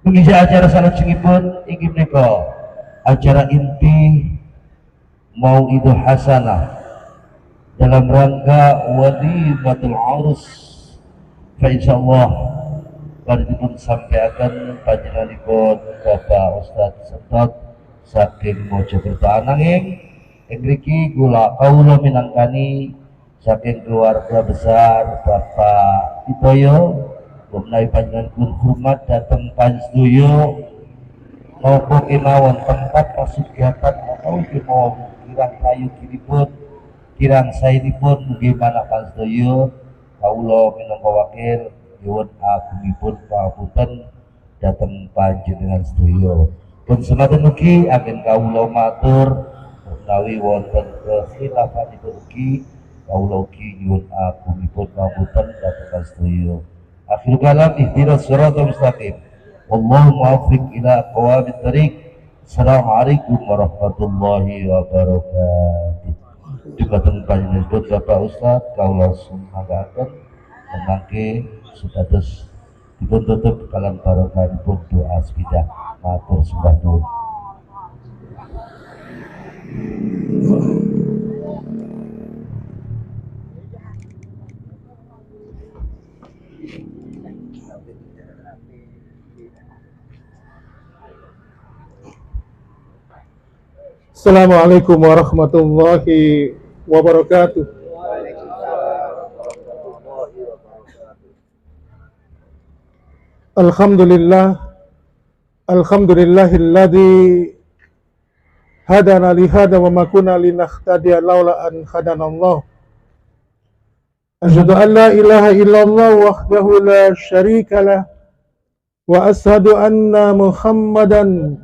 Mengisi acara salajengipun inggih menika acara inti Mauidul Hasanah dalam rangka walimatul urus. Fa insyaallah pada dipun sampaikan panjenenganipun Bapak Ustadz Setot saking Mojokerto ananging mriki kula kawula minangkani saking keluarga besar Bapak Itoyo menawi panjenenganipun hormat dateng panjenengan nopo kemawon tempat pasugatan atau kemawon kirang kayu kiripun kirang saenipun nggih manah panjenengan kawula minangka wakil nyuwun agungipun pangapunten dhateng panjenengan sedaya. Pun semanten ugi agen kawula matur menawi wonten kekhilafan ugi kawula ugi nyuwun agungipun pangapunten dhateng sedaya. Akhir kalam ihdinas siratal mustaqim. Wallahu muwaffiq ila aqwamit thariq. Assalamualaikum warahmatullahi wabarakatuh. Dumateng panjenengan Bapak Ustaz kawula sumanggaken mangke supados dipun tutup kalian barokahipun doa sepidah matur sembah nuwun. Assalamualaikum warahmatullahi wabarakatuh. Alhamdulillahilladzi hadana li hada wa ma kunna linahtadiya laula an hadanallah. Asyhadu an la ilaha illallah wahdahu la syarika lah wa asyhadu anna Muhammadan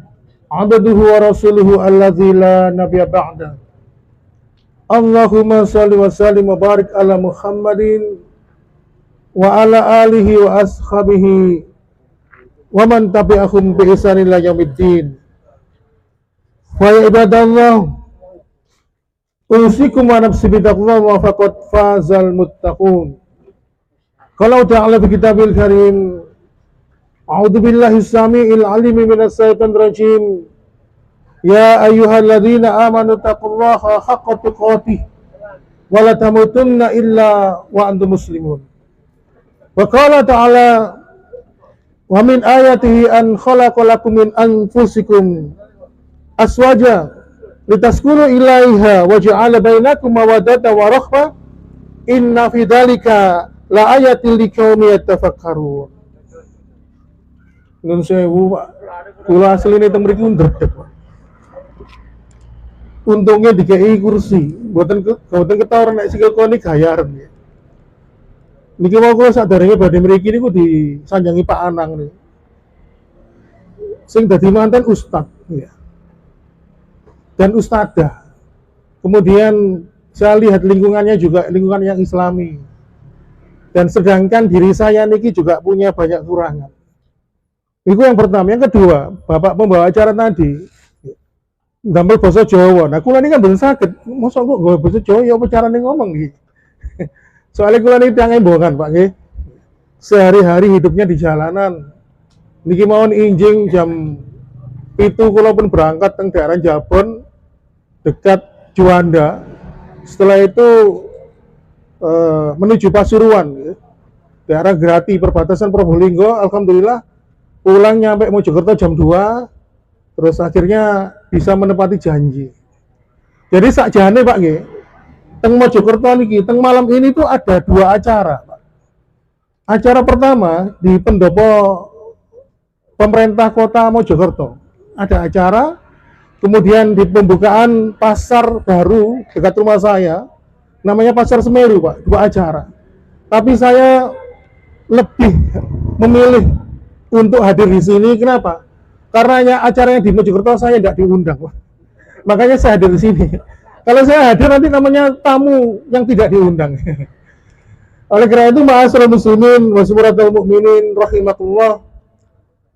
abduhu wa rasuluhu alladzi la nabiyya ba'da. Allahumma shalli wa sallim wa barik ala Muhammadin wa ala alihi wa ashabihi wa man tabi'ahum bi ihsan ila yaumiddin. Wa ya ibadallah, usikum wa nafsi bitaqwa wa faqad fazal muttaqun. Qala ta'ala fi kitabil karim, a'udzu billahi samii'il 'aliim minas syaitonir rajim. Ya ayyuhalladzina amanu taqullaha haqqa tuqatih wa la tamutunna illa wa antum muslimun. Wa qala ta'ala, wa min ayatihi an khalaqa lakum min anfusikum aswaja litaskunu ilaiha wa ja'ala bainakum mawaddatan wa rahmah inna fi dzalika la ayatil liqaumin yatafakkarun. Nun sewu Pak, kula asline teng mriki ndredeg Pak. Untungnya dikei kursi, mboten ketawuran nek sikil koni gayaran nggih. Niki mau kula sadarenge badhe mriki niku disanjangi Pak Anang nih. Sing dadi manten ustad ya. Dan ustadzah. Kemudian saya lihat lingkungannya juga lingkungan yang islami. Dan sedangkan diri saya niki juga punya banyak kurangan. Itu yang pertama. Yang kedua, Bapak pembawa acara tadi ndamel basa Jawa. Nah, kula niki kan mboten saged. Mosok kok nggawe basa Jawa ya apa carane ngomong iki. Soalnya kula niki tiyang embongan, Pak nggih. Sehari-hari hidupnya di jalanan. Niki mawon injing jam itu kula pun berangkat teng daerah Jabon dekat Juanda. Setelah itu menuju Pasuruan ya. Daerah Grati perbatasan Probolinggo. Alhamdulillah pulang nyampe Mojokerto jam 2. Terus akhirnya bisa menepati janji. Jadi sakjane Pak nggih. Teng Mojokerto niki, teng malam ini tuh ada 2 acara, Pak. Acara pertama di pendopo pemerintah kota Mojokerto. Ada acara, kemudian di pembukaan pasar baru dekat rumah saya, namanya Pasar Semeru, Pak. 2 acara. Tapi saya lebih memilih untuk hadir di sini. Kenapa? Karena acaranya di Mojokerto saya tidak diundang, Pak. Makanya saya hadir di sini. Kalau saya hadir nanti namanya tamu yang tidak diundang. Oleh karena itu, ma'asyiral muslimin wa sumuratul mukminin rahimakumullah.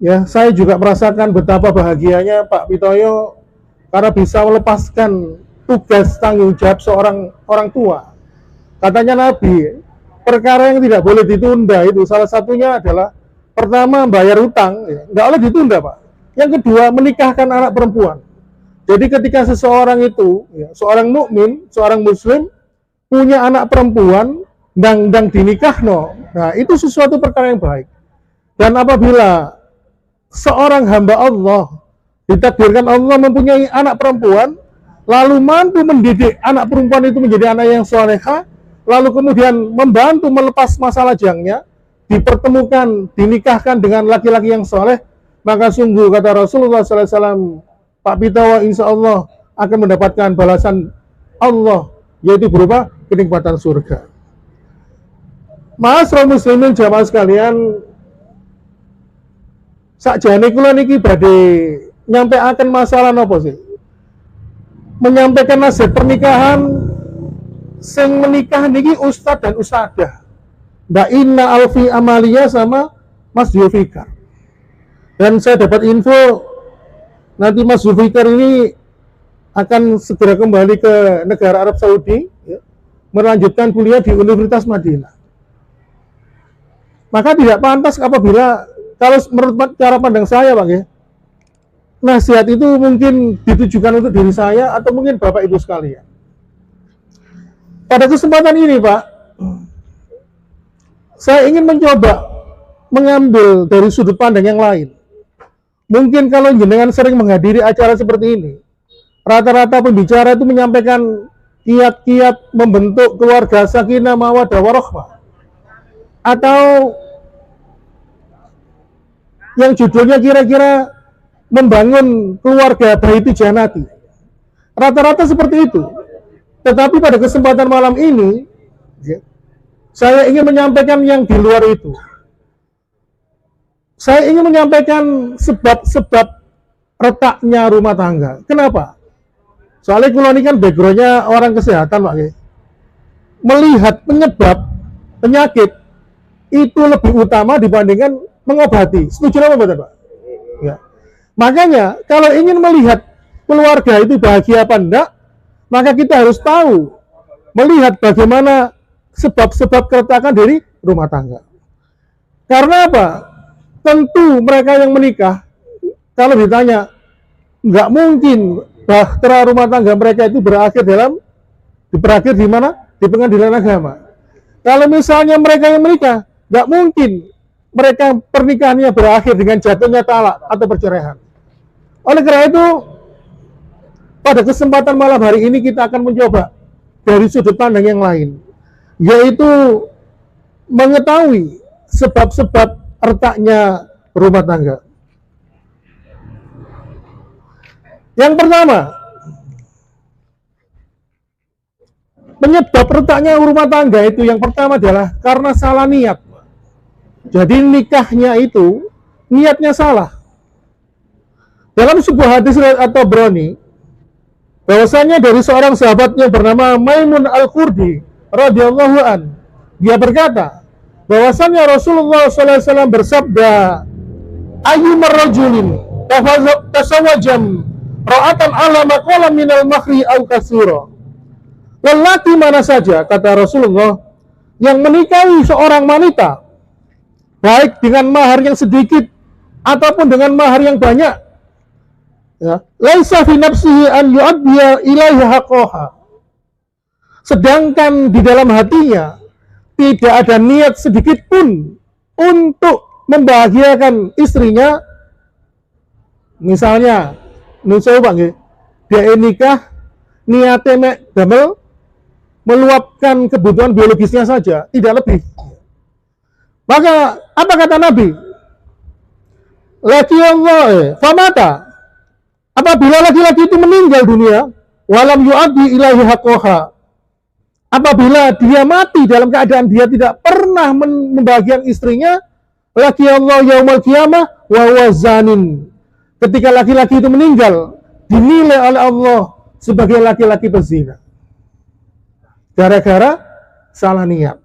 Ya, saya juga merasakan betapa bahagianya Pak Pitoyo karena bisa melepaskan tugas tanggung jawab seorang orang tua. Katanya Nabi, perkara yang tidak boleh ditunda itu salah satunya adalah Pertama, bayar utang, ya, nggak boleh ditunda, Pak. Yang kedua, menikahkan anak perempuan. Jadi ketika seseorang itu, ya, seorang mukmin, seorang muslim, punya anak perempuan, dan dinikah, no. Nah, itu sesuatu perkara yang baik. Dan apabila seorang hamba Allah, ditakdirkan Allah mempunyai anak perempuan, lalu mampu mendidik anak perempuan itu menjadi anak yang soleha, lalu kemudian membantu melepas masalah jangnya, dipertemukan, dinikahkan dengan laki-laki yang soleh, maka sungguh kata Rasulullah SAW, Pak Pitawa insya Allah akan mendapatkan balasan Allah, yaitu berupa kenikmatan surga. Ma'asyiral muslimin jamaah sekalian, sakjane kula niki badhe nyampaikan masalah napa sih? Menyampaikan nasihat pernikahan, sing menikah niki ustadz dan ustadzah. Mbak Inna Alfi Amalia sama Mas Zulfikar. Dan saya dapat info nanti Mas Zulfikar ini akan segera kembali ke negara Arab Saudi, ya, melanjutkan kuliah di Universitas Madinah. Maka tidak pantas apabila, kalau menurut cara pandang saya, Bang, ya, nasihat itu mungkin ditujukan untuk diri saya atau mungkin Bapak Ibu sekalian. Pada kesempatan ini, Pak, saya ingin mencoba mengambil dari sudut pandang yang lain. Mungkin kalau jenengan sering menghadiri acara seperti ini, rata-rata pembicara itu menyampaikan kiat-kiat membentuk keluarga sakinah mawaddah warahmah, atau yang judulnya kira-kira membangun keluarga baiti janati. Rata-rata seperti itu. Tetapi pada kesempatan malam ini, saya ingin menyampaikan yang di luar itu. Saya ingin menyampaikan sebab-sebab retaknya rumah tangga. Kenapa? Soalnya kalau ini kan backgroundnya orang kesehatan, Pak. Melihat penyebab penyakit itu lebih utama dibandingkan mengobati. Setuju apa betul, Pak? Ya. Makanya kalau ingin melihat keluarga itu bahagia apa enggak, maka kita harus tahu, melihat bagaimana sebab-sebab keretakan dari rumah tangga. Karena apa? Tentu mereka yang menikah, kalau ditanya, nggak mungkin bahtera rumah tangga mereka itu berakhir di mana? Di pengadilan agama. Kalau misalnya mereka yang menikah, nggak mungkin mereka pernikahannya berakhir dengan jatuhnya talak atau perceraian. Oleh karena itu, pada kesempatan malam hari ini kita akan mencoba dari sudut pandang yang lain, yaitu mengetahui sebab-sebab retaknya rumah tangga. Yang pertama, penyebab retaknya rumah tangga itu yang pertama adalah karena salah niat. Jadi nikahnya itu niatnya salah. Dalam sebuah hadis atau Broni, bahwasanya dari seorang sahabatnya bernama Maimun Al-Qurdi radhiyallahu an, dia berkata bahwasanya Rasulullah SAW bersabda, ayyumar rajulin tasawwajam ra'atan ala maqala minal makhri au kasura. Lelaki mana saja, kata Rasulullah, yang menikahi seorang wanita, baik dengan mahar yang sedikit ataupun dengan mahar yang banyak, ya, laisa fi nafsihi an yu'addiya ilaihi haqqaha. Sedangkan di dalam hatinya tidak ada niat sedikit pun untuk membahagiakan istrinya. Misalnya, dia nikah niatnya mek damel meluapkan kebutuhan biologisnya saja, tidak lebih. Maka apa kata Nabi? Laki Allah famata, apabila laki-laki itu meninggal dunia, walam yu'addi ilaihi haqqaha, apabila dia mati dalam keadaan dia tidak pernah membahagiakan istrinya, laki Allah yaumul qiyamah wa huwa zanin. Ketika laki-laki itu meninggal, dinilai oleh Allah sebagai laki-laki pezina. Gara-gara salah niat.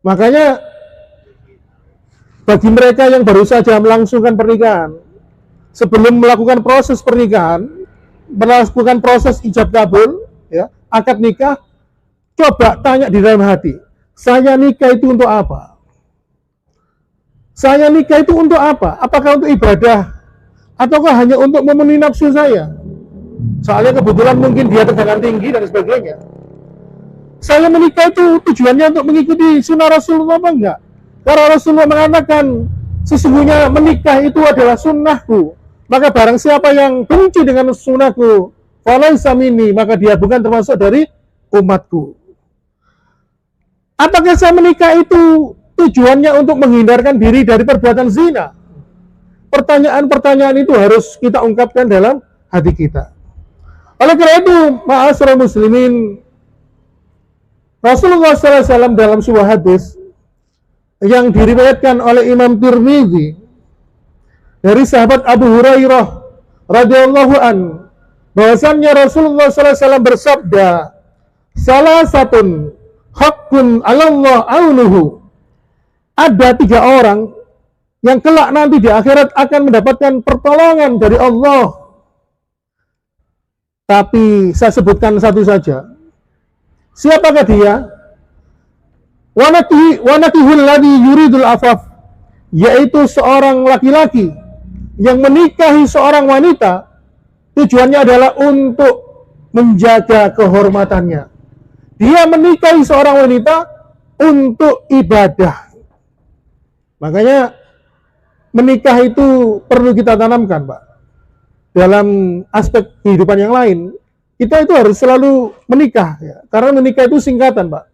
Makanya bagi mereka yang baru saja melangsungkan pernikahan, sebelum melakukan proses pernikahan, melakukan proses ijab kabul, ya, akad nikah, coba tanya di dalam hati, saya nikah itu untuk apa? Saya nikah itu untuk apa? Apakah untuk ibadah? Ataukah hanya untuk memenuhi nafsu saya? Soalnya kebetulan mungkin dia tegangan tinggi dan sebagainya. Saya menikah itu tujuannya untuk mengikuti sunnah Rasulullah apa enggak? Karena Rasulullah mengatakan sesungguhnya menikah itu adalah sunnahku. Maka barang siapa yang benci dengan sunnahku, falaisa minni, maka dia bukan termasuk dari umatku. Apakah saya menikah itu tujuannya untuk menghindarkan diri dari perbuatan zina? Pertanyaan-pertanyaan itu harus kita ungkapkan dalam hati kita. Oleh karena itu, ma'asyiral muslimin, Rasulullah SAW dalam sebuah hadis yang diriwayatkan oleh Imam Tirmidzi dari sahabat Abu Hurairah radhiyallahu an, bahwasannya Rasulullah SAW bersabda, salah satun haqqun 'alallah aunuhu. Ada 3 orang yang kelak nanti di akhirat akan mendapatkan pertolongan dari Allah. Tapi saya sebutkan satu saja. Siapakah dia? Wanakihul ladhi yuridul afaf, yaitu seorang laki-laki yang menikahi seorang wanita, tujuannya adalah untuk menjaga kehormatannya. Dia menikahi seorang wanita untuk ibadah. Makanya menikah itu perlu kita tanamkan, Pak. Dalam aspek kehidupan yang lain, kita itu harus selalu menikah, ya. Karena menikah itu singkatan, Pak.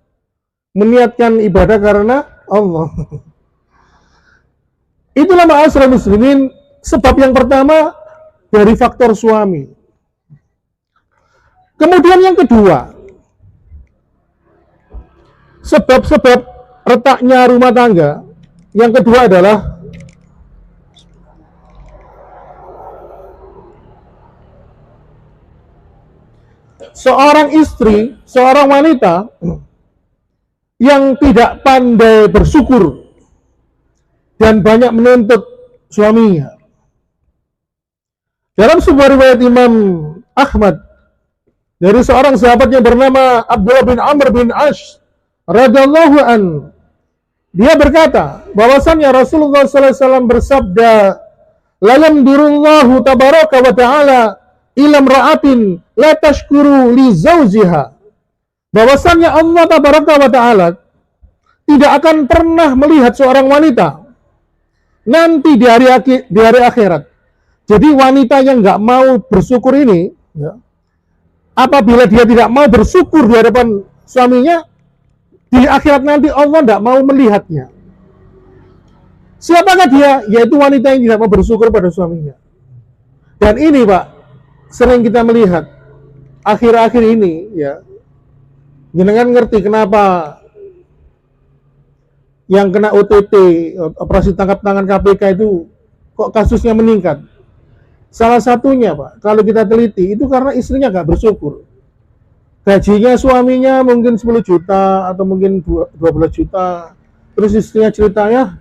Meniatkan ibadah karena Allah. Itulah ma'asyiral muslimin, sebab yang pertama dari faktor suami. Kemudian yang kedua, sebab-sebab retaknya rumah tangga. Yang kedua adalah seorang istri, seorang wanita yang tidak pandai bersyukur dan banyak menuntut suaminya. Dalam sebuah riwayat Imam Ahmad dari seorang sahabat yang bernama Abdullah bin Amr bin Ash radhiyallahu an, dia berkata bahwasannya Rasulullah SAW bersabda, la yamdurullahu tabaraka wa ta'ala ilam ra'atin la tashkuru li zawjiha. Bahwasannya Allah tabaraka wa ta'ala tidak akan pernah melihat seorang wanita nanti di hari akhirat. Jadi wanita yang nggak mau bersyukur ini, ya, apabila dia tidak mau bersyukur di hadapan suaminya, di akhirat nanti Allah tidak mau melihatnya. Siapakah dia? Yaitu wanita yang tidak mau bersyukur pada suaminya. Dan ini, Pak, sering kita melihat akhir-akhir ini, ya, jenengan ngerti kenapa yang kena OTT, operasi tangkap tangan KPK itu kok kasusnya meningkat. Salah satunya, Pak, kalau kita teliti itu karena istrinya nggak bersyukur. Gajinya suaminya mungkin 10 juta atau mungkin 12 juta. Terus istrinya ceritanya,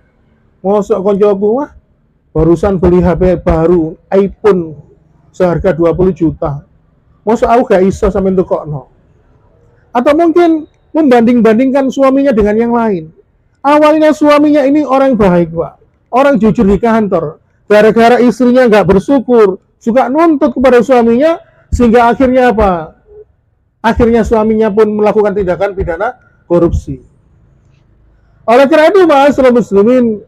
mosok koncoku mah barusan beli HP baru, iPhone seharga 20 juta. Mosok aku gak iso sampai tukokno. Atau mungkin membanding-bandingkan suaminya dengan yang lain. Awalnya suaminya ini orang baik, Pak. Orang jujur di kantor. Gara-gara istrinya nggak bersyukur, suka nuntut kepada suaminya, sehingga akhirnya apa? Akhirnya suaminya pun melakukan tindakan pidana korupsi. Oleh karena itu, ma'asyiral muslimin,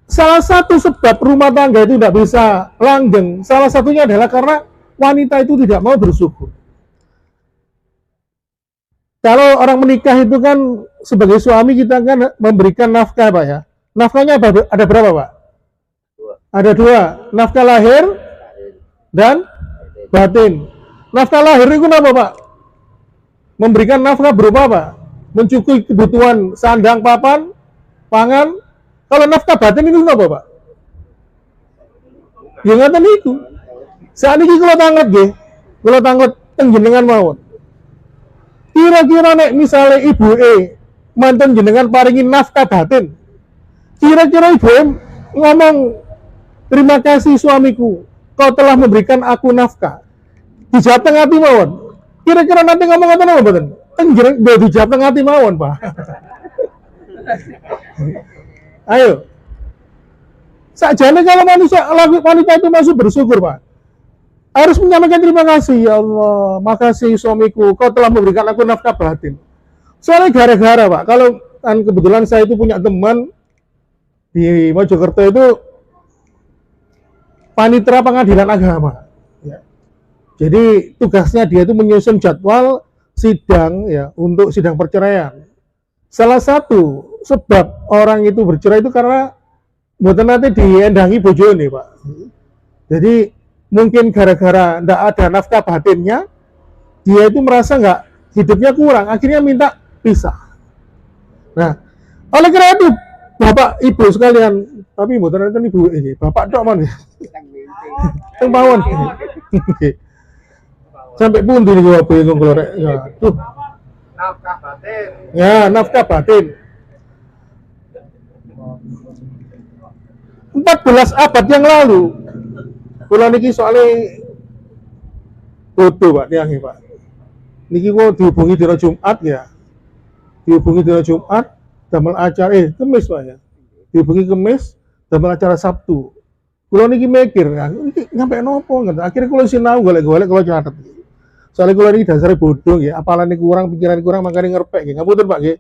salah satu sebab rumah tangga itu tidak bisa langgeng, salah satunya adalah karena wanita itu tidak mau bersyukur. Kalau orang menikah itu kan sebagai suami kita kan memberikan nafkah, Pak, ya. Nafkahnya ada berapa, Pak? Ada 2, nafkah lahir dan batin. Nafkah lahir itu apa, Pak? Memberikan nafkah berupa apa? Mencukupi kebutuhan sandang, papan, pangan. Kalau nafkah batin itu apa, Pak? Ya ngaten itu. Saat ini kalau tanglet nggih, kalau tanglet teng jenengan mawon. Kira-kira nek misalnya ibu mantan jenengan paringin nafkah batin. Kira-kira ibu ngomong, terima kasih suamiku, kau telah memberikan aku nafkah. Dijawab tengah hati mawon. Kira-kira nanti ngomong apa nama betul? Tenjereng dijawab tengah hati mawon, Pak. Ayo, Sakjane kalau wanita itu masih bersyukur, Pak. Harus menyampaikan terima kasih, ya Allah, makasih suamiku, kau telah memberikan aku nafkah batin. Soalnya gara-gara, Pak, kalau kan kebetulan saya itu punya teman di Mojokerto itu panitera pengadilan agama. Ya. Jadi tugasnya dia itu menyusun jadwal sidang ya untuk sidang perceraian. Salah satu sebab orang itu bercerai itu karena mboten nanti diendangi bojone, Pak. Jadi mungkin gara-gara ndak ada nafkah batinnya, dia itu merasa nggak hidupnya kurang, akhirnya minta pisah. Nah, oleh karena itu, Bapak Ibu sekalian, tapi mboten nanti Ibu ini, Bapak tok mon. Teng pawon. Sampai pundi niku apa bingung kula rek. Ya, tuh. Nafkah batin. Ya, nafkah batin. 14 abad yang lalu, kula niki soalnya foto Pak tiange Pak. Niki kok dihubungi dina Jumat ya. Dihubungi dina Jumat damel acara Kamis Pak ya. Dihubungi Kamis damel acara Sabtu. Kula niki mikir kan, iki nyampe nopo ngoten. Akhire kula sinau golek-golek kula catet. Soalnya kula niki dasare bodoh nggih, apalane kurang, pikiran kurang makane ngerpek nggih. Ngapunten Pak nggih.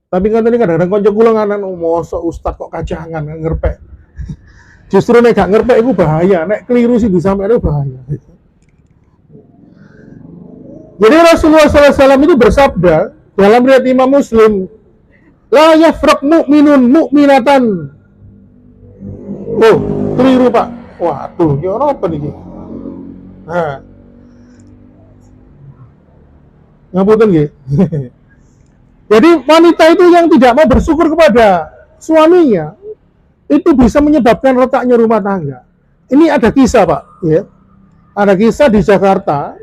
Tapi ngoten iki kadang-kadang kanca kula nganan mosok ustaz kok kacangan ngerpek. Justru nek gak ngerpek iku bahaya, nek keliru sih disampaikan bahaya. Jadi Rasulullah SAW itu bersabda dalam riwayat Imam Muslim, la yafraq mu'minun mu'minatan. Oh, keliru Pak. Waduh, ya apa nih? Nah, ngapunten nggih. Jadi wanita itu yang tidak mau bersyukur kepada suaminya itu bisa menyebabkan retaknya rumah tangga. Ini ada kisah Pak, ya. Ada kisah di Jakarta,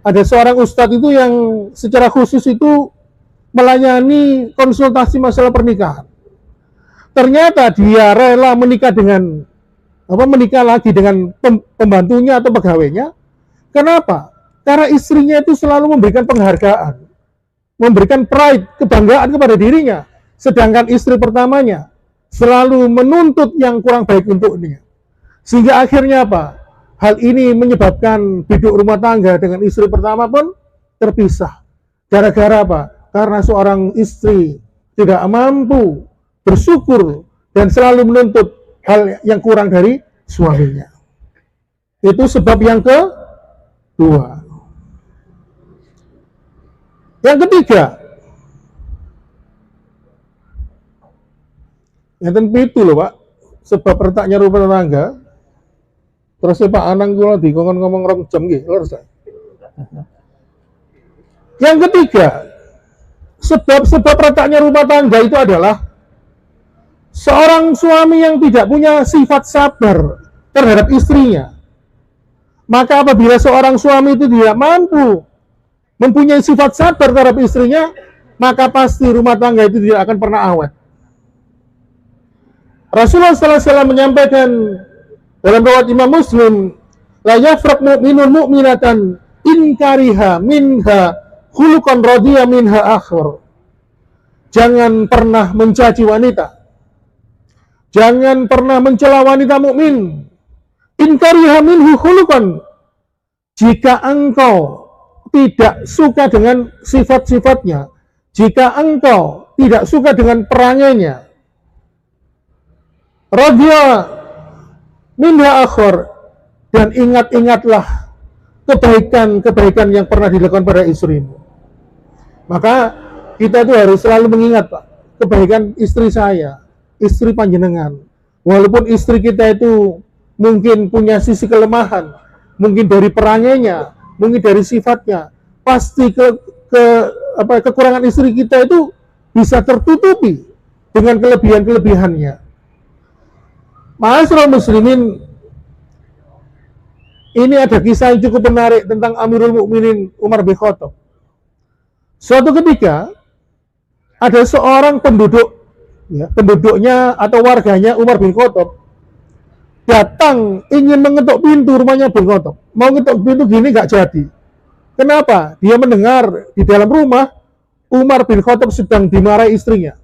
ada seorang ustadz itu yang secara khusus itu melayani konsultasi masalah pernikahan. Ternyata dia rela menikah lagi dengan pembantunya atau pegawainya. Kenapa? Karena istrinya itu selalu memberikan penghargaan, memberikan pride, kebanggaan kepada dirinya. Sedangkan istri pertamanya selalu menuntut yang kurang baik untuknya. Sehingga akhirnya apa? Hal ini menyebabkan biduk rumah tangga dengan istri pertama pun terpisah. Gara-gara apa? Karena seorang istri tidak mampu bersyukur dan selalu menuntut hal yang kurang dari suaminya. Itu sebab yang kedua. Yang ketiga, yang pitu loh Pak, sebab retaknya rumah tangga. Terus Pak Anang kula dikongkon ngomong 2 jam nggih, lurus. Yang ketiga, sebab retaknya rumah tangga itu adalah seorang suami yang tidak punya sifat sabar terhadap istrinya. Maka apabila seorang suami itu tidak mampu mempunyai sifat sabar terhadap istrinya, maka pasti rumah tangga itu tidak akan pernah awet. Rasulullah SAW menyampaikan dalam riwayat Imam Muslim, la yafraq mu'minun mu'minatan in kariha minha khuluqan radiya minha akhir. Jangan pernah mencaci wanita. Jangan pernah mencela wanita mukmin. In kariha minhu khuluqan. Jika engkau tidak suka dengan sifat-sifatnya, jika engkau tidak suka dengan perangainya, radhiya minha akhir, dan ingat-ingatlah kebaikan-kebaikan yang pernah dilakukan pada istrimu. Maka kita itu harus selalu mengingat Pak, kebaikan istri saya, istri panjenengan. Walaupun istri kita itu mungkin punya sisi kelemahan, mungkin dari perangainya, mungkin dari sifatnya, pasti kekurangan istri kita itu bisa tertutupi dengan kelebihan-kelebihannya. Ma'asyiral muslimin, ini ada kisah yang cukup menarik tentang Amirul Mukminin Umar bin Khattab. Suatu ketika ada seorang penduduknya atau warganya Umar bin Khattab datang ingin mengetuk pintu rumahnya bin Khattab. Mau ngetuk pintu gini nggak jadi. Kenapa? Dia mendengar di dalam rumah Umar bin Khattab sedang dimarahi istrinya.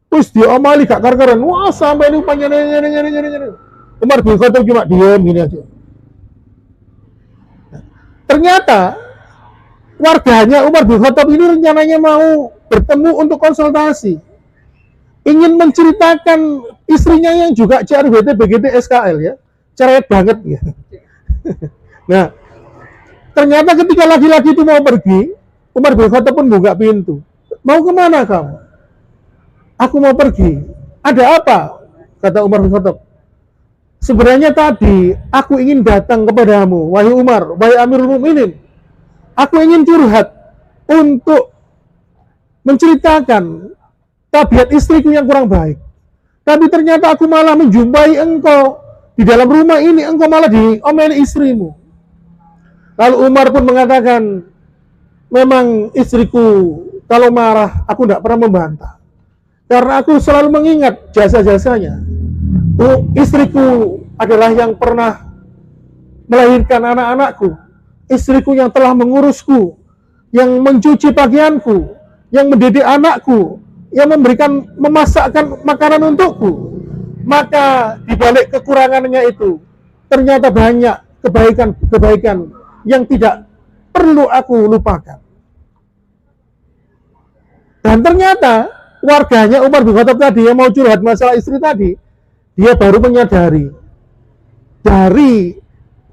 Terus diomali gak kar-karan. Wah, sampai ini panjang ini. Umar bin Khattab cuma diam gini aja. Ternyata warganya Umar bin Khattab ini rencananya mau bertemu untuk konsultasi. Ingin menceritakan istrinya yang juga CRBT BGT SKL ya. Cerewet banget ya. Nah, ternyata ketika laki-laki itu mau pergi, Umar bin Khattab pun buka pintu. Mau kemana kamu? Aku mau pergi. Ada apa? Kata Umar bin Khattab. Sebenarnya tadi aku ingin datang kepadamu, wahai Umar, wahai Amirul Mukminin. Aku ingin curhat untuk menceritakan tabiat istriku yang kurang baik. Tapi ternyata aku malah menjumpai engkau di dalam rumah ini, engkau malah diomeli istrimu. Lalu Umar pun mengatakan, memang istriku kalau marah aku tidak pernah membantah. Karena aku selalu mengingat jasa-jasanya. Istriku adalah yang pernah melahirkan anak-anakku. Istriku yang telah mengurusku, yang mencuci pakaianku, yang mendidik anakku, yang memasakkan makanan untukku. Maka di balik kekurangannya itu ternyata banyak kebaikan-kebaikan yang tidak perlu aku lupakan. Dan ternyata warganya Umar bin Khattab tadi yang mau curhat masalah istri tadi, dia baru menyadari dari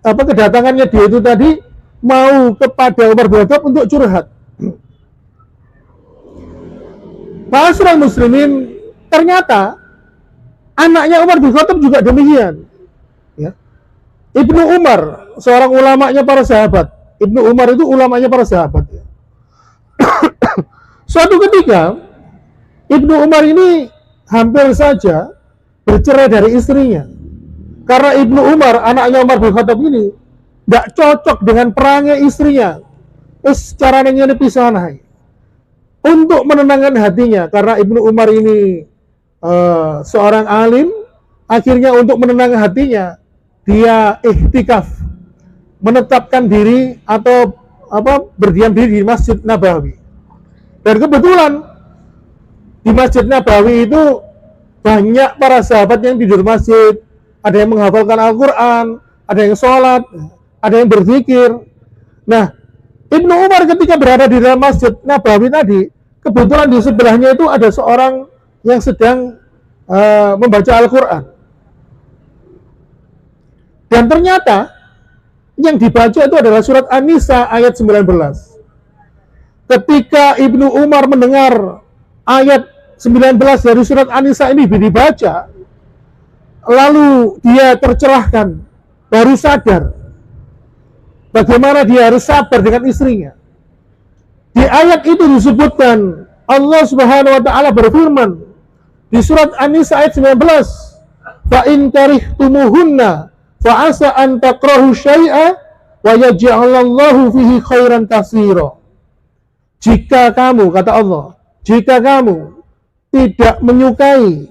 kedatangannya dia itu tadi mau kepada Umar bin Khattab untuk curhat. Ma'asyiral muslimin, ternyata anaknya Umar bin Khattab juga demikian. Ya. Ibnu Umar, seorang ulamanya para sahabat. Ibnu Umar itu ulamanya para sahabat. Ya. Suatu ketika Ibnu Umar ini hampir saja bercerai dari istrinya. Karena Ibnu Umar, anaknya Umar bin Khattab ini tidak cocok dengan perangai istrinya. Terus caranya ini pisanai. Untuk menenangkan hatinya, karena Ibnu Umar ini seorang alim, akhirnya untuk menenangkan hatinya, dia ihtikaf, menetapkan diri atau berdiam diri di Masjid Nabawi. Dan kebetulan di Masjid Nabawi itu banyak para sahabat yang tidur masjid, ada yang menghafalkan Al-Quran, ada yang sholat, ada yang berzikir. Nah, Ibnu Umar ketika berada di dalam Masjid Nabawi tadi, kebetulan di sebelahnya itu ada seorang yang sedang membaca Al-Quran. Dan ternyata yang dibaca itu adalah surat An-Nisa ayat 19. Ketika Ibnu Umar mendengar ayat 19 dari surat An-Nisa ini dibaca, lalu dia tercerahkan, baru sadar bagaimana dia harus sabar dengan istrinya. Di ayat itu disebutkan Allah Subhanahu wa taala berfirman di surat An-Nisa ayat 19, "Fa in karihtumuhunna fa asa an takrahu syai'a wa yaj'alallahu fihi khairan katsira." Jika kamu, kata Allah, jika kamu tidak menyukai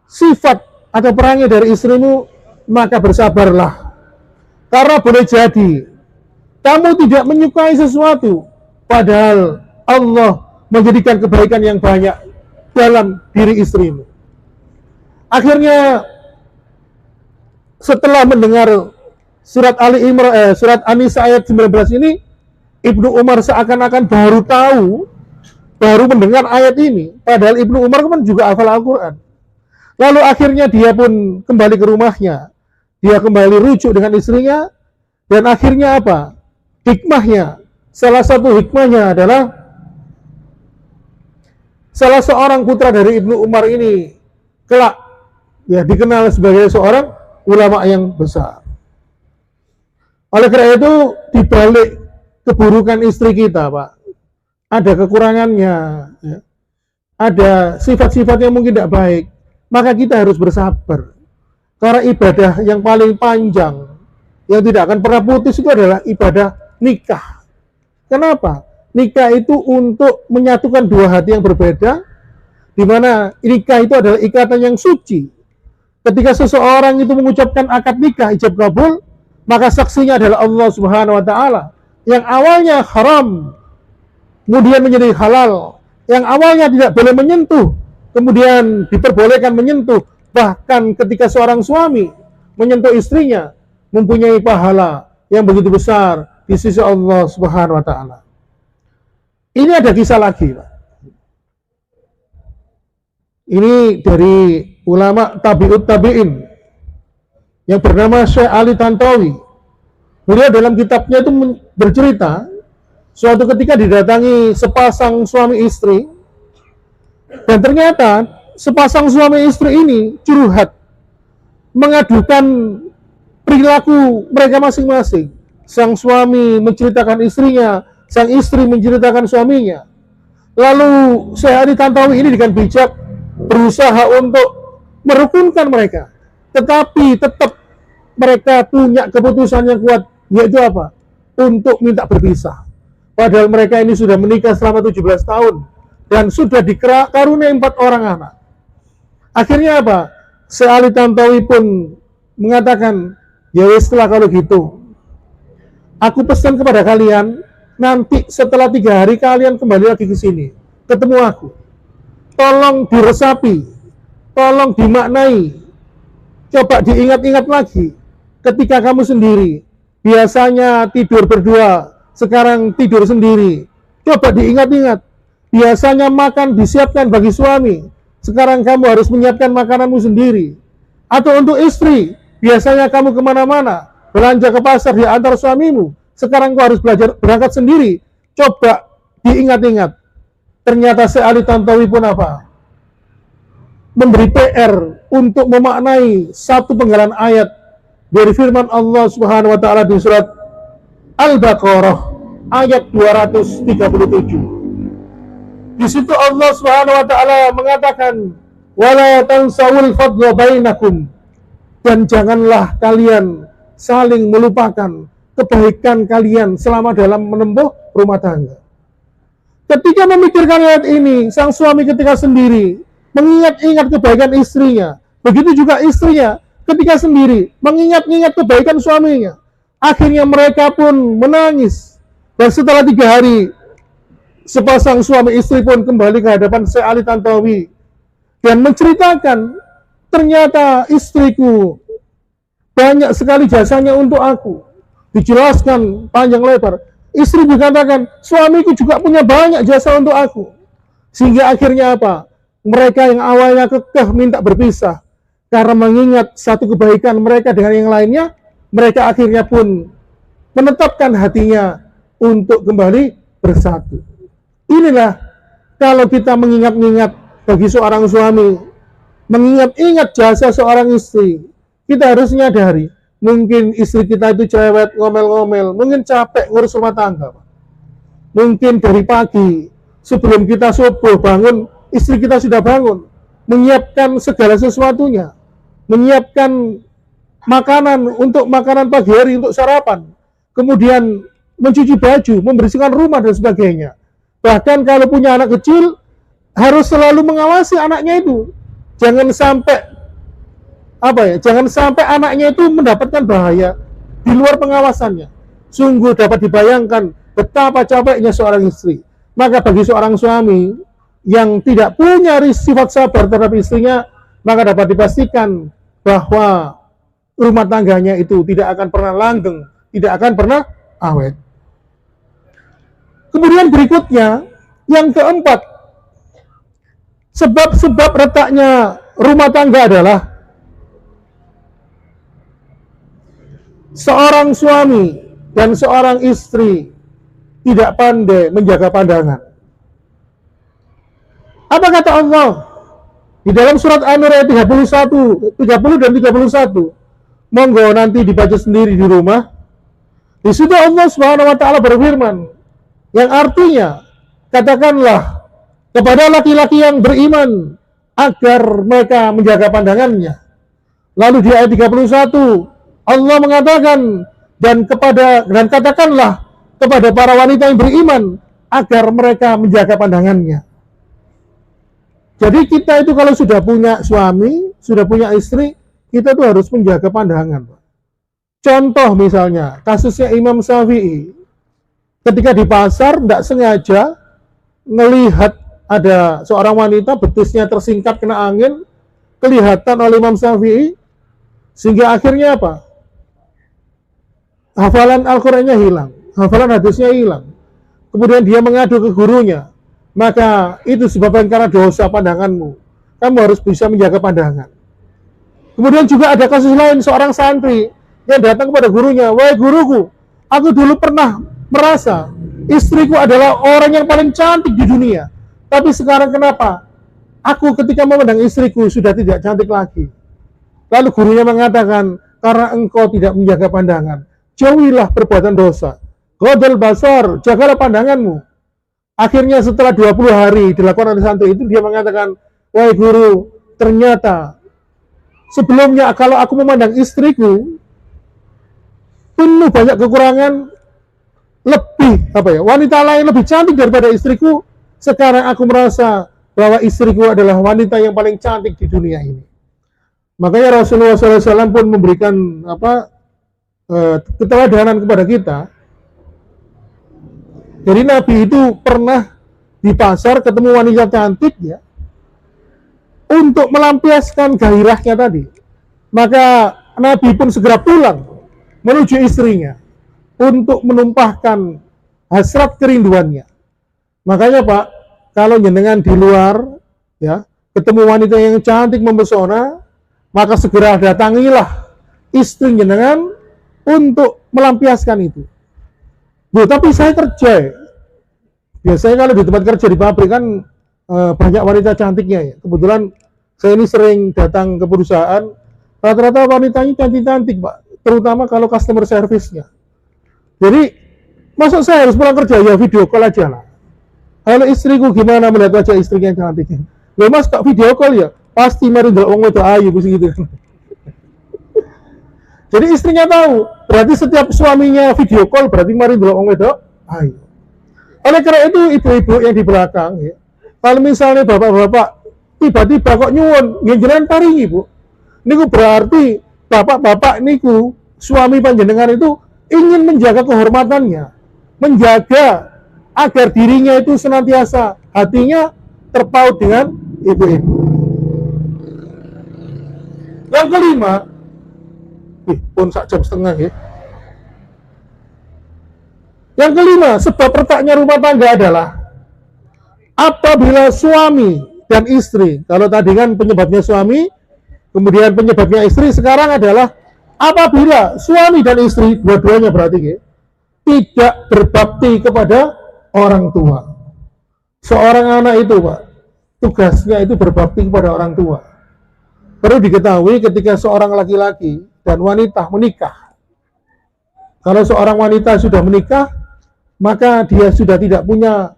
sifat atau perangai dari istrimu, maka bersabarlah. Karena boleh jadi kamu tidak menyukai sesuatu, padahal Allah menjadikan kebaikan yang banyak dalam diri istrimu. Akhirnya setelah mendengar surat surat An-Nisa ayat 19 ini, Ibnu Umar seakan-akan baru tahu, baru mendengar ayat ini, padahal Ibnu Umar kan juga hafal Al-Quran. Lalu akhirnya dia pun kembali ke rumahnya, dia kembali rujuk dengan istrinya, dan akhirnya apa? Hikmahnya, salah satu hikmahnya adalah salah seorang putra dari Ibnu Umar ini kelak ya dikenal sebagai seorang ulama yang besar. Oleh karena itu, dibalik keburukan istri kita, Pak, ada kekurangannya, ya. Ada sifat-sifat yang mungkin tidak baik, maka kita harus bersabar. Karena ibadah yang paling panjang, yang tidak akan pernah putus itu adalah ibadah nikah. Kenapa? Nikah itu untuk menyatukan dua hati yang berbeda, di mana nikah itu adalah ikatan yang suci. Ketika seseorang itu mengucapkan akad nikah, ijab kabul, maka saksinya adalah Allah Subhanahu wa taala. Yang awalnya haram, kemudian menjadi halal. Yang awalnya tidak boleh menyentuh, kemudian diperbolehkan menyentuh, bahkan ketika seorang suami menyentuh istrinya, mempunyai pahala yang begitu besar di sisi Allah Subhanahu wa taala. Ini ada kisah lagi, Pak. Ini dari ulama tabi'ut tabi'in yang bernama Syekh Ali Tantawi. Beliau dalam kitabnya itu bercerita, suatu ketika didatangi sepasang suami istri, dan ternyata sepasang suami istri ini curhat, mengadukan perilaku mereka masing-masing. Sang suami menceritakan istrinya, sang istri menceritakan suaminya. Lalu Syekh Ali Tantawi ini dengan bijak berusaha untuk merukunkan mereka, tetapi tetap mereka punya keputusan yang kuat, yaitu apa? Untuk minta berpisah. Padahal mereka ini sudah menikah selama 17 tahun dan sudah dikaruniai 4 orang anak. Akhirnya apa? Syekh Ali Tantawi pun mengatakan, ya setelah kalau gitu, aku pesan kepada kalian, nanti setelah 3 hari kalian kembali lagi ke sini, ketemu aku. Tolong diresapi, tolong dimaknai, coba diingat-ingat lagi. Ketika kamu sendiri, biasanya tidur berdua, sekarang tidur sendiri. Coba diingat-ingat, biasanya makan disiapkan bagi suami, sekarang kamu harus menyiapkan makananmu sendiri. Atau untuk istri, biasanya kamu kemana-mana, belanja ke pasar di antar suamimu, sekarang kau harus belajar berangkat sendiri. Coba diingat-ingat. Ternyata Syekh Ali Tantawi pun apa? Memberi PR untuk memaknai satu penggalan ayat dari firman Allah Subhanahu wa taala di surat Al-Baqarah ayat 237. Di situ Allah Subhanahu wa taala mengatakan, "Wala tansawul fadla bainakum." Dan janganlah kalian saling melupakan kebaikan kalian selama dalam menempuh rumah tangga. Ketika memikirkan ayat ini, sang suami ketika sendiri mengingat-ingat kebaikan istrinya. Begitu juga istrinya ketika sendiri mengingat-ingat kebaikan suaminya. Akhirnya mereka pun menangis. Dan setelah 3 hari, sepasang suami istri pun kembali ke hadapan Syekh Ali Tantawi dan menceritakan, ternyata istriku banyak sekali jasanya untuk aku. Dijelaskan panjang lebar. Istri dikatakan, suamiku juga punya banyak jasa untuk aku. Sehingga akhirnya apa? Mereka yang awalnya kekeh minta berpisah, karena mengingat satu kebaikan mereka dengan yang lainnya, mereka akhirnya pun menetapkan hatinya untuk kembali bersatu. Inilah kalau kita mengingat-ingat bagi seorang suami, mengingat-ingat jasa seorang istri, kita harus menyadari, mungkin istri kita itu cerewet, ngomel-ngomel, mungkin capek ngurus rumah tangga. Mungkin dari pagi, sebelum kita subuh bangun, istri kita sudah bangun, menyiapkan segala sesuatunya, menyiapkan makanan untuk makanan pagi hari, untuk sarapan, kemudian mencuci baju, membersihkan rumah dan sebagainya. Bahkan kalau punya anak kecil, harus selalu mengawasi anaknya itu. Jangan sampai jangan sampai anaknya itu mendapatkan bahaya di luar pengawasannya. Sungguh dapat dibayangkan betapa capeknya seorang istri. Maka bagi seorang suami yang tidak punya sifat sabar terhadap istrinya, maka dapat dipastikan bahwa rumah tangganya itu tidak akan pernah langgeng, tidak akan pernah awet. Kemudian berikutnya, yang keempat, sebab-sebab retaknya rumah tangga adalah seorang suami dan seorang istri tidak pandai menjaga pandangan. Apa kata Allah? Di dalam surat An-Nur ayat 30 dan 31. Monggo nanti dibaca sendiri di rumah. Di situ Allah Subhanahu wa taala berfirman, yang artinya, katakanlah kepada laki-laki yang beriman agar mereka menjaga pandangannya. Lalu di ayat 31 Allah mengatakan, dan katakanlah kepada para wanita yang beriman agar mereka menjaga pandangannya. Jadi kita itu kalau sudah punya suami, sudah punya istri, kita tuh harus menjaga pandangan. Contoh misalnya, kasusnya Imam Syafi'i. Ketika di pasar, tidak sengaja melihat ada seorang wanita betisnya tersingkap kena angin, kelihatan oleh Imam Syafi'i, sehingga akhirnya apa? Hafalan Al-Qur'annya hilang, hafalan hadisnya hilang. Kemudian dia mengadu ke gurunya, maka itu disebabkan karena dosa pandanganmu. Kamu harus bisa menjaga pandangan. Kemudian juga ada kasus lain, seorang santri yang datang kepada gurunya, wahai guruku, aku dulu pernah merasa istriku adalah orang yang paling cantik di dunia. Tapi sekarang kenapa? Aku ketika memandang istriku sudah tidak cantik lagi. Lalu gurunya mengatakan, karena engkau tidak menjaga pandangan, jauhilah perbuatan dosa. Ghodul basar, jagalah pandanganmu. Akhirnya setelah 20 hari dilakukan oleh santri itu, dia mengatakan, wahai guru, ternyata sebelumnya kalau aku memandang istriku penuh banyak kekurangan, lebih wanita lain lebih cantik daripada istriku. Sekarang aku merasa bahwa istriku adalah wanita yang paling cantik di dunia ini. Makanya Rasulullah SAW pun memberikan keteladanan kepada kita. Jadi Nabi itu pernah di pasar ketemu wanita cantik ya, untuk melampiaskan gairahnya tadi. Maka Nabi pun segera pulang menuju istrinya untuk menumpahkan hasrat kerinduannya. Makanya Pak, kalau jenengan di luar ya, ketemu wanita yang cantik mempesona, maka segera datangilah istri jenengan untuk melampiaskan itu. Tapi saya kerja. Biasanya kalau di tempat kerja di pabrik kan banyak wanita cantiknya ya. Kebetulan saya ini sering datang ke perusahaan, rata-rata wanitanya cantik-cantik Pak, terutama kalau customer service-nya. Jadi, masa saya harus pulang kerja ya video call aja lah. Kalau istriku gimana melihat wajah istrinya yang cantik? Ya mas, tak video call ya, pasti mari ndelok wong wedok ayu gitu. Jadi istrinya tahu, berarti setiap suaminya video call berarti mari ndelok wong wedok ayu. Oleh karena itu ibu-ibu yang di belakang ya, kalau misalnya bapak-bapak tiba-tiba kok nyuwun njenengan paringi Bu, niku berarti bapak-bapak niku suami panjenengan itu ingin menjaga kehormatannya, menjaga agar dirinya itu senantiasa hatinya terpaut dengan ibu-ibu. Yang kelima, pun sak jam setengah ya. Yang kelima, sebab retaknya rumah tangga adalah apabila suami dan istri, kalau tadi kan penyebabnya suami, kemudian penyebabnya istri, sekarang adalah apabila suami dan istri, dua-duanya berarti ya, tidak berbakti kepada orang tua. Seorang anak itu Pak, tugasnya itu berbakti kepada orang tua. Perlu diketahui ketika seorang laki-laki dan wanita menikah, kalau seorang wanita sudah menikah, maka dia sudah tidak punya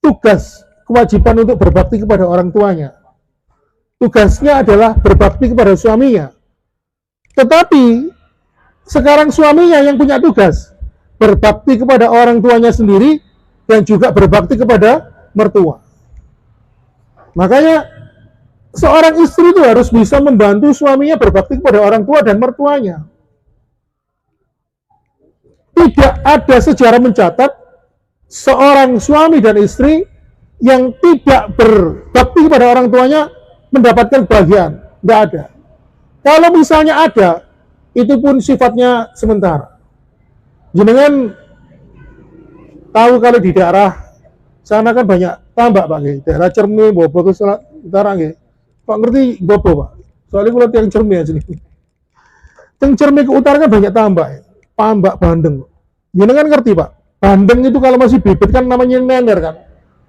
tugas, kewajiban untuk berbakti kepada orang tuanya. Tugasnya adalah berbakti kepada suaminya. Tetapi sekarang suaminya yang punya tugas berbakti kepada orang tuanya sendiri dan juga berbakti kepada mertua. Makanya seorang istri itu harus bisa membantu suaminya berbakti kepada orang tua dan mertuanya. Tidak ada sejarah mencatat seorang suami dan istri yang tidak berbakti kepada orang tuanya mendapatkan kebahagiaan. Tidak ada. Kalau misalnya ada, itu pun sifatnya sementara. Jenengan tahu kalau di daerah sana kan banyak tambak Pak, daerah Cermi, Bobo ke utara nggih. Pak ngerti Bobo Pak? Soalnya kalau yang Cermi aja nih. Yang Cermi ke utara kan banyak tambak bandeng. Jenengan ngerti Pak? Bandeng itu kalau masih bibit kan namanya nender kan.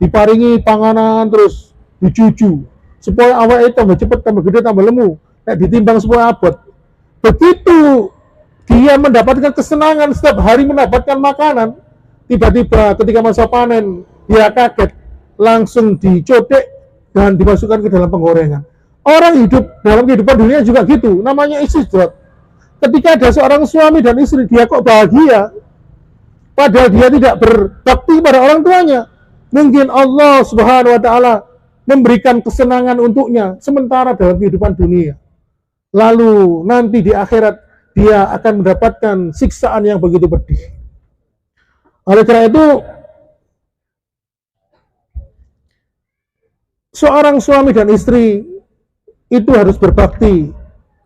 Diparingi panganan terus dicucu supaya awalnya tambah cepat, tambah gede, tambah lemu. Ditimbang supaya abot. Begitu dia mendapatkan kesenangan setiap hari mendapatkan makanan, tiba-tiba ketika masa panen dia kaget, langsung dicodek dan dimasukkan ke dalam penggorengan. Orang hidup dalam kehidupan dunia juga gitu, namanya istidrat. Ketika ada seorang suami dan istri, dia kok bahagia, padahal dia tidak berbakti pada orang tuanya. Mungkin Allah Subhanahu wa Ta'ala memberikan kesenangan untuknya sementara dalam kehidupan dunia. Lalu nanti di akhirat dia akan mendapatkan siksaan yang begitu pedih. Oleh karena itu, seorang suami dan istri itu harus berbakti,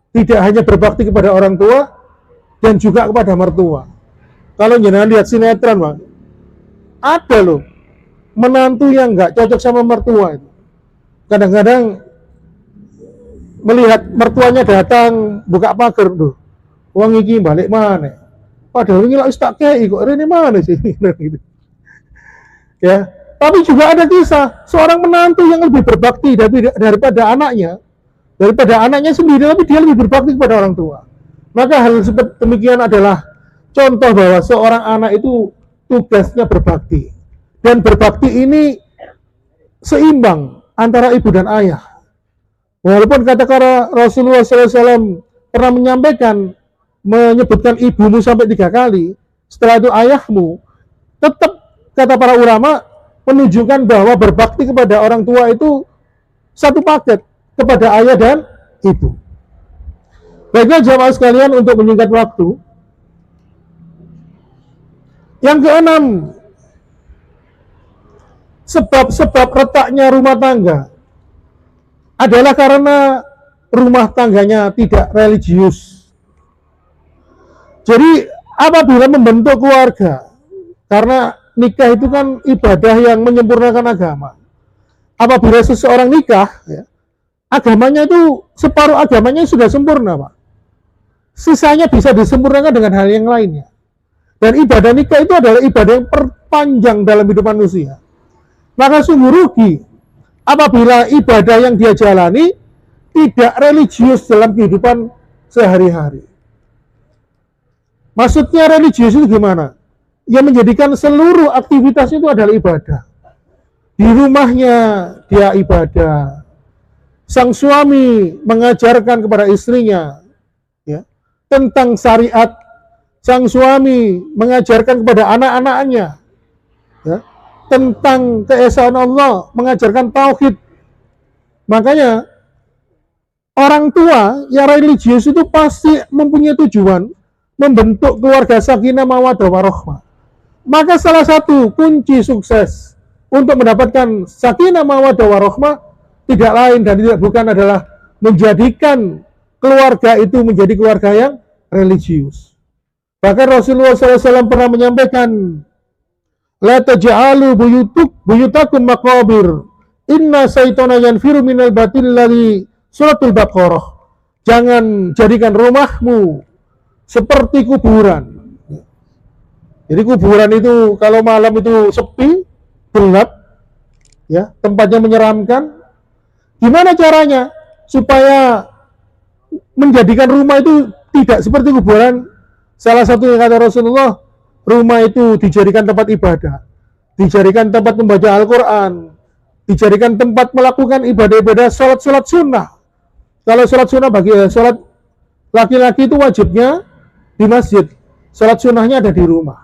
tidak hanya berbakti kepada orang tua dan juga kepada mertua. Kalau jangan lihat sinetron, Bang, ada loh menantu yang nggak cocok sama mertua itu. Kadang-kadang melihat mertuanya datang buka pagar tuh, uang iki balik mana? Padahal ini lah tak kei kok ini mana sih? Gitu. Ya, tapi juga ada kisah seorang menantu yang lebih berbakti daripada anaknya sendiri, tapi dia lebih berbakti kepada orang tua. Maka hal seperti demikian adalah contoh bahwa seorang anak itu tugasnya berbakti. Dan berbakti ini seimbang antara ibu dan ayah. Walaupun kata-kata Rasulullah SAW pernah menyebutkan ibumu sampai 3 kali, setelah itu ayahmu, tetap kata para ulama menunjukkan bahwa berbakti kepada orang tua itu satu paket kepada ayah dan ibu. Baiklah jamaah sekalian, untuk menyingkat waktu, yang keenam, sebab-sebab retaknya rumah tangga adalah karena rumah tangganya tidak religius. Jadi apabila membentuk keluarga, karena nikah itu kan ibadah yang menyempurnakan agama. Apabila seseorang nikah, ya, agamanya itu separuh agamanya sudah sempurna, Pak. Sisanya bisa disempurnakan dengan hal yang lainnya. Dan ibadah nikah itu adalah ibadah yang terpanjang dalam hidup manusia. Maka sungguh rugi apabila ibadah yang dia jalani tidak religius dalam kehidupan sehari-hari. Maksudnya religius itu gimana? Yang menjadikan seluruh aktivitas itu adalah ibadah. Di rumahnya dia ibadah. Sang suami mengajarkan kepada istrinya, ya, tentang syariat. Sang suami mengajarkan kepada anak-anaknya, ya, tentang keesaan Allah, mengajarkan tauhid. Makanya orang tua yang religius itu pasti mempunyai tujuan membentuk keluarga sakinah mawaddah warahmah. Maka salah satu kunci sukses untuk mendapatkan sakinah mawaddah warahmah tidak lain dan tidak bukan adalah menjadikan keluarga itu menjadi keluarga yang religius. Bahkan Rasulullah SAW pernah menyampaikan, la taj'alu buyutakum maqabir, inna syaitana yanfiru minal batil ladzi suratul Baqarah. Jangan jadikan rumahmu seperti kuburan. Jadi kuburan itu kalau malam itu sepi, gelap, ya, tempatnya menyeramkan. Gimana caranya supaya menjadikan rumah itu tidak seperti kuburan? Salah satu yang kata Rasulullah, rumah itu dijadikan tempat ibadah, dijadikan tempat membaca Al-Quran, dijadikan tempat melakukan ibadah-ibadah sholat sunnah. Kalau sholat sunnah bagi sholat laki-laki itu wajibnya di masjid, sholat sunnahnya ada di rumah.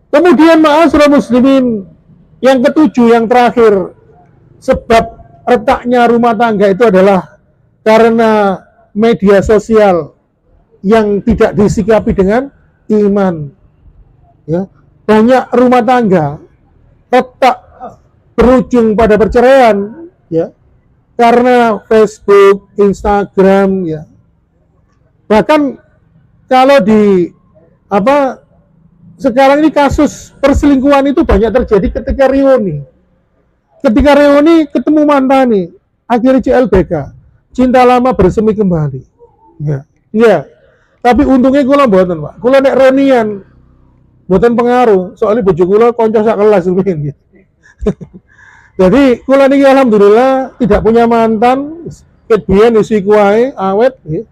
Kemudian ma'asyiral muslimin, yang ketujuh, yang terakhir, sebab retaknya rumah tangga itu adalah karena media sosial yang tidak disikapi dengan iman. Ya, banyak rumah tangga retak berujung pada perceraian, ya, karena Facebook, Instagram, ya. Bahkan kalau di sekarang ini kasus perselingkuhan itu banyak terjadi ketika reuni. Ketika reuni ketemu mantan nih, akhirnya CLBK, cinta lama bersemi kembali. Ya, ya. Tapi untungnya kula mboten, Pak. Kula nek reunian mboten pengaruh, soalnya bojo kula kanca sak kelas gitu. Jadi kula niki alhamdulillah tidak punya mantan, ket biyen wis iku wae awet, nggih.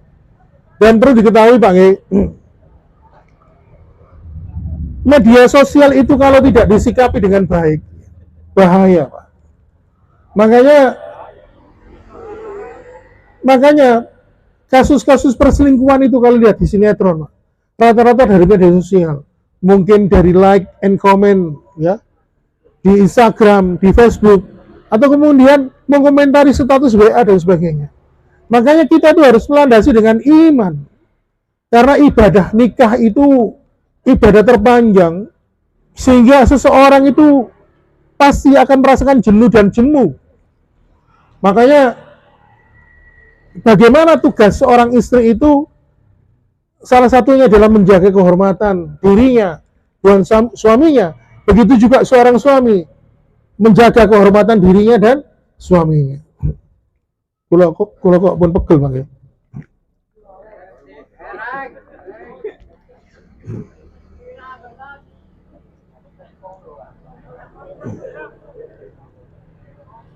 Dan perlu diketahui, Pak, nggih. Media sosial itu kalau tidak disikapi dengan baik, bahaya, Pak. Makanya kasus-kasus perselingkuhan itu kalau lihat di sinetron, rata-rata dari media sosial, mungkin dari like and comment, ya, di Instagram, di Facebook, atau kemudian mengomentari status WA dan sebagainya. Makanya kita tuh harus melandasi dengan iman, karena ibadah nikah itu ibadah terpanjang, sehingga seseorang itu pasti akan merasakan jenuh dan jemu. Makanya bagaimana tugas seorang istri itu, salah satunya adalah menjaga kehormatan dirinya dan suaminya. Begitu juga seorang suami menjaga kehormatan dirinya dan suaminya. Kula kok pun pegel Bang ya.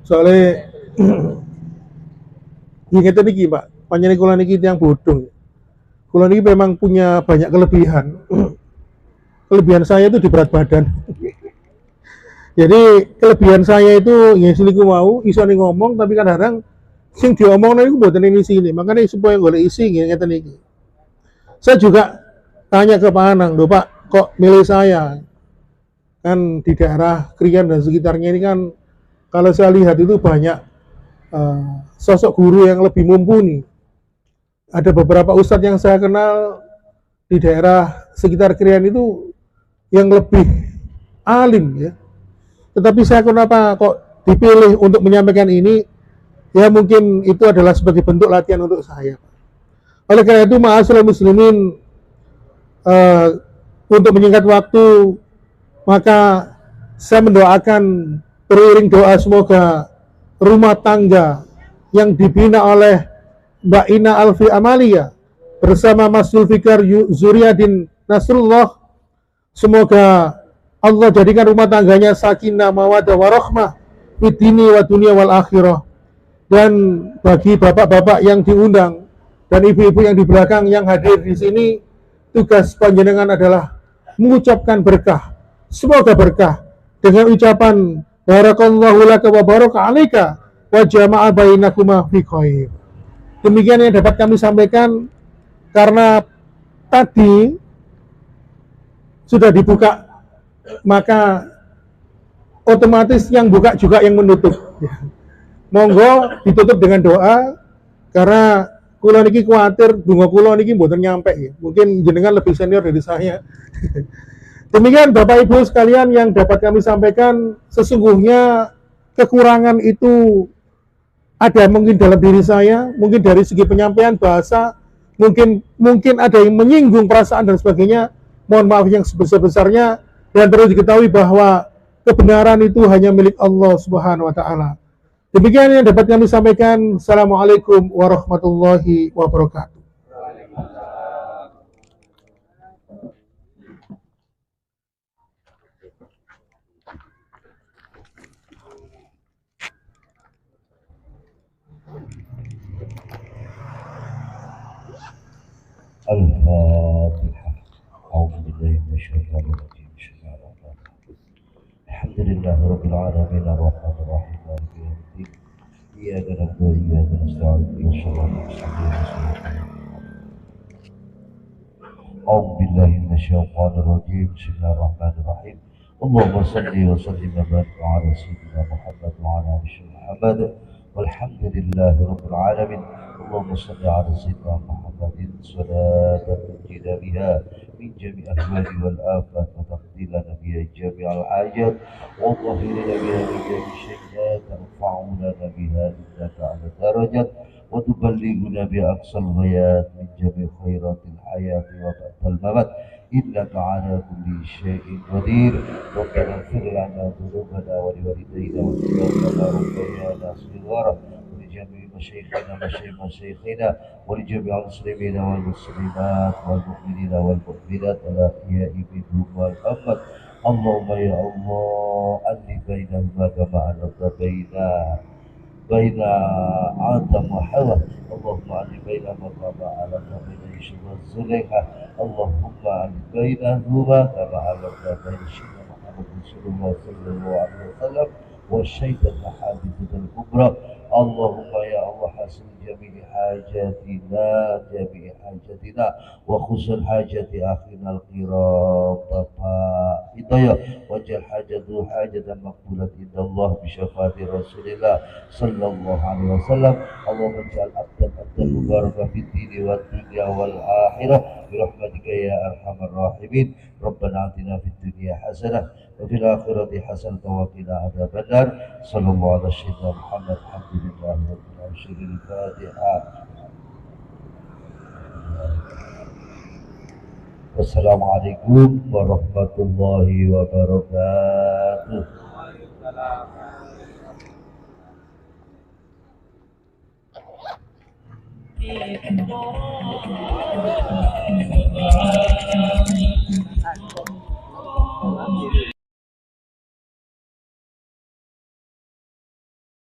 Soalnya ingat niki Pak, panjenengan kula niki yang bodoh. Kula niki memang punya banyak kelebihan. Kelebihan saya itu di berat badan. Jadi kelebihan saya itu ya siniku mau iso ngomong, tapi kadang-kadang sing diomongno iku mboten ini sini. Makanya supaya golek isi ngeten iki. Saya juga tanya ke Pak Anang, "Loh Pak, kok milih saya?" Kan di daerah Krian dan sekitarnya ini kan kalau saya lihat itu banyak sosok guru yang lebih mumpuni. Ada beberapa ustadz yang saya kenal di daerah sekitar Krian itu yang lebih alim ya. Tetapi saya kenapa kok dipilih untuk menyampaikan ini? Ya mungkin itu adalah sebagai bentuk latihan untuk saya. Oleh karena itu, ma'asyiral muslimin, untuk menyingkat waktu, maka saya mendoakan beriring doa semoga rumah tangga yang dibina oleh Mbak Ina Alfi Amalia bersama Mas Zulfikar Zuriadin Nasrullah, semoga Allah jadikan rumah tangganya sakinah mawaddah warahmah fid dini wa dunia wal akhirah. Dan bagi bapak-bapak yang diundang dan ibu-ibu yang di belakang yang hadir di sini, tugas panjenengan adalah mengucapkan berkah. Semoga berkah dengan ucapan barakallahu laka wa baraka alaika wa jama'a bainakuma fi khair. Demikian yang dapat kami sampaikan, karena tadi sudah dibuka, maka otomatis yang buka juga yang menutup. Monggo ditutup dengan doa, karena kula niki kuatir donga kula niki mboten nyampe ya. Mungkin jenengan lebih senior dari saya. Demikian Bapak Ibu sekalian yang dapat kami sampaikan. Sesungguhnya kekurangan itu ada mungkin dalam diri saya, mungkin dari segi penyampaian bahasa, mungkin ada yang menyinggung perasaan dan sebagainya. Mohon maaf yang sebesar-besarnya, dan perlu diketahui bahwa kebenaran itu hanya milik Allah Subhanahu wa taala. Demikian yang dapat kami sampaikan. Assalamualaikum warahmatullahi wabarakatuh. Al-Fatihah. A'udzubillahi minasyaitonir rajim. Bismillahirrahmanirrahim. Alhamdulillahirabbil alamin arrahmanir rahim maliki yaumiddin. Iyyaka na'budu wa iyyaka nasta'in. Ihdinas mustaqim. A'udzubillahi minasyaitonir rajim. Bismillahirrahmanirrahim. Allahumma shalli wa sallim wa barik ala sayyidina Muhammad wa ala ali Muhammad. Walhamdulillahi rabbil alamin. اللهم صل على سيدنا محمد صلاة تنجينا بها من جميع الأهوال والآفات وتقضي لنا بها جميع الحاجات وتطهرنا بها من جميع الشيئات ترفعنا بها إنك على الدرجات وتبلغنا بها أقصى الغايات من جميع خيرات الحياة وبعد الممات إنك على كل شيء قدير. ربنا اغفر لنا ذنوبنا ولوالدينا ولنا ربنا صغارا ولجميع مشايخنا ولجميع المسلمين والمسلمات والمؤمنين والمؤمنات الأحياء منهم والأموات. اللهم يا الله ألف بينهما كما ألفت بين آدم وحواء. اللهم ألف بينهما كما ألفت بين يوسف وزليخة. اللهم ألف بينهما كما ألفت بين سيدنا محمد رسول الله صلى الله عليه وسلم والشيطان الحادثة الكبرى. اللهم يا الله حسن جميع حاجاتنا وخصوصا حاجة أخينا الكرام Bapak Hidayah wajal hajatu hajatan maqbulat indallah bisyafaati Rasulillah sallallahu alaihi wasallam. Allahumma ij'al abdan mubarakah fid dini wad dunya wal akhirah bi rahmatika ya arhamar rahimin. Rabbana atina fid dunya hasanah wa fil akhirati hasanah wa qina adzabannar. Sallallahu ala sayyidina Muhammad. Alhamdulillahi rabbil alamin. Fatihah. Wassalamualaikum warahmatullahi wabarakatuh. Waalaikumsalam.